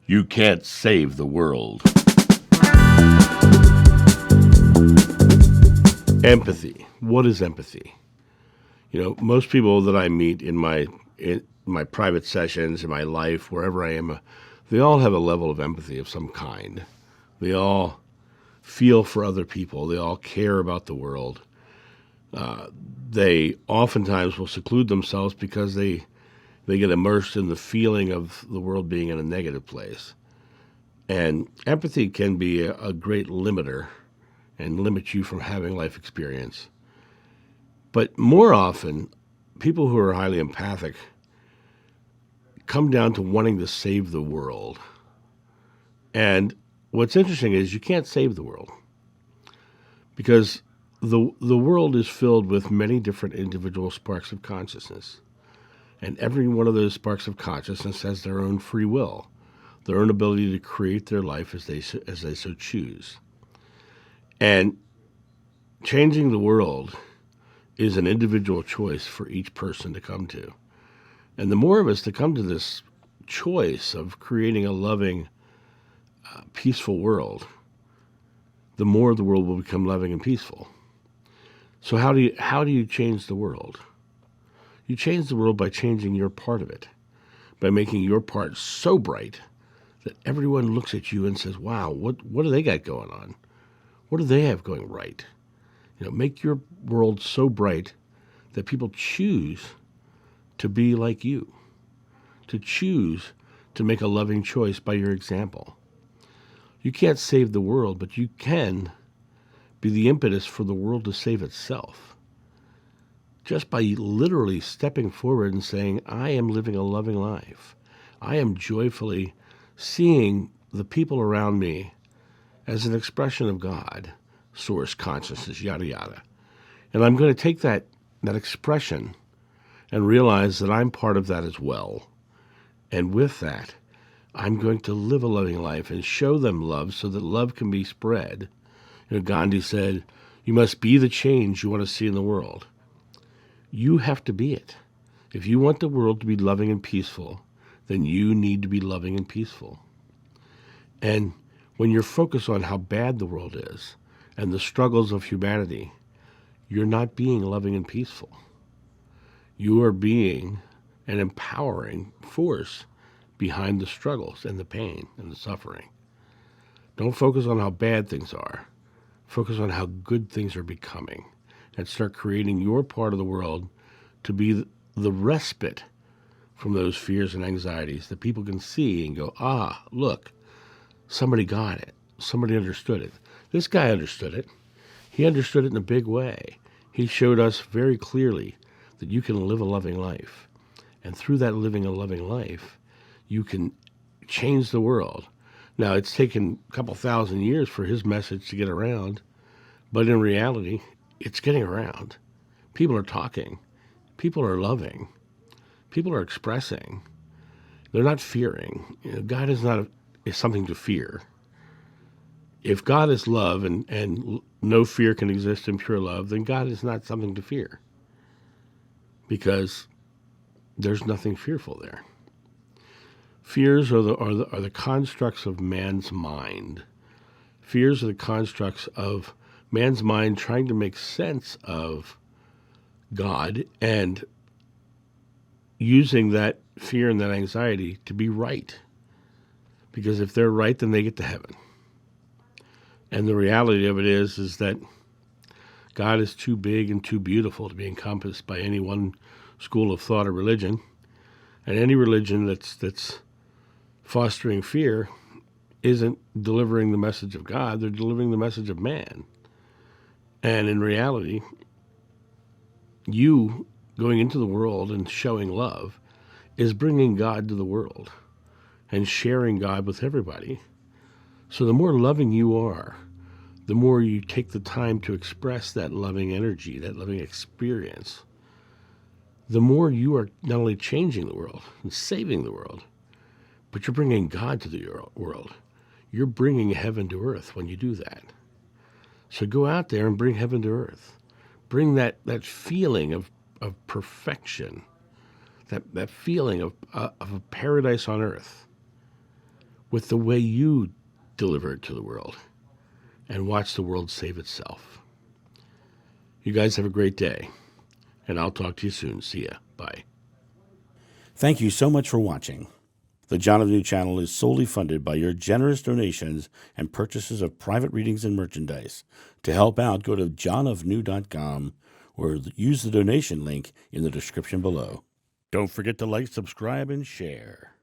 You can't save the world. Empathy. What is empathy? Most people that I meet in my private sessions, in my life, wherever I am, they all have a level of empathy of some kind. They all feel for other people. They all care about the world. They oftentimes will seclude themselves because they get immersed in the feeling of the world being in a negative place. And empathy can be a great limiter and limit you from having life experience. But more often, people who are highly empathic come down to wanting to save the world. And what's interesting is you can't save the world because the world is filled with many different individual sparks of consciousness. And every one of those sparks of consciousness has their own free will, their own ability to create their life as they so choose. And changing the world is an individual choice for each person to come to. And the more of us to come to this choice of creating a loving, peaceful world, the more the world will become loving and peaceful. So how do you change the world? You change the world by changing your part of it, by making your part so bright that everyone looks at you and says, wow, what do they got going on? What do they have going right? Make your world so bright that people choose to be like you, to choose to make a loving choice by your example. You can't save the world, but you can be the impetus for the world to save itself. Just by literally stepping forward and saying, I am living a loving life. I am joyfully seeing the people around me as an expression of God, source, consciousness, yada, yada. And I'm going to take that expression and realize that I'm part of that as well. And with that, I'm going to live a loving life and show them love so that love can be spread. Gandhi said, you must be the change you want to see in the world. You have to be it. If you want the world to be loving and peaceful, then you need to be loving and peaceful. And when you're focused on how bad the world is and the struggles of humanity, you're not being loving and peaceful. You are being an empowering force behind the struggles and the pain and the suffering. Don't focus on how bad things are. Focus on how good things are becoming and start creating your part of the world to be the respite from those fears and anxieties that people can see and go, look, somebody got it. Somebody understood it. This guy understood it. He understood it in a big way. He showed us very clearly that you can live a loving life. And through that living a loving life, you can change the world. Now, it's taken a couple thousand years for his message to get around, but in reality, it's getting around. People are talking. People are loving. People are expressing. They're not fearing. God is something to fear. If God is love and no fear can exist in pure love, then God is not something to fear because there's nothing fearful there. Fears are the constructs of man's mind. Fears are the constructs of man's mind trying to make sense of God and using that fear and that anxiety to be right. Because if they're right, then they get to heaven. And the reality of it is that God is too big and too beautiful to be encompassed by any one school of thought or religion. And any religion that's fostering fear isn't delivering the message of God, they're delivering the message of man. And in reality, you going into the world and showing love is bringing God to the world and sharing God with everybody. So the more loving you are, the more you take the time to express that loving energy, that loving experience, the more you are not only changing the world and saving the world, but you're bringing God to the world. You're bringing heaven to earth when you do that. So go out there and bring heaven to earth. Bring that feeling of perfection, that feeling of a paradise on earth, with the way you deliver it to the world and watch the world save itself. You guys have a great day, and I'll talk to you soon. See ya. Bye. Thank you so much for watching. The John of New channel is solely funded by your generous donations and purchases of private readings and merchandise. To help out, go to johnofnew.com or use the donation link in the description below. Don't forget to like, subscribe, and share.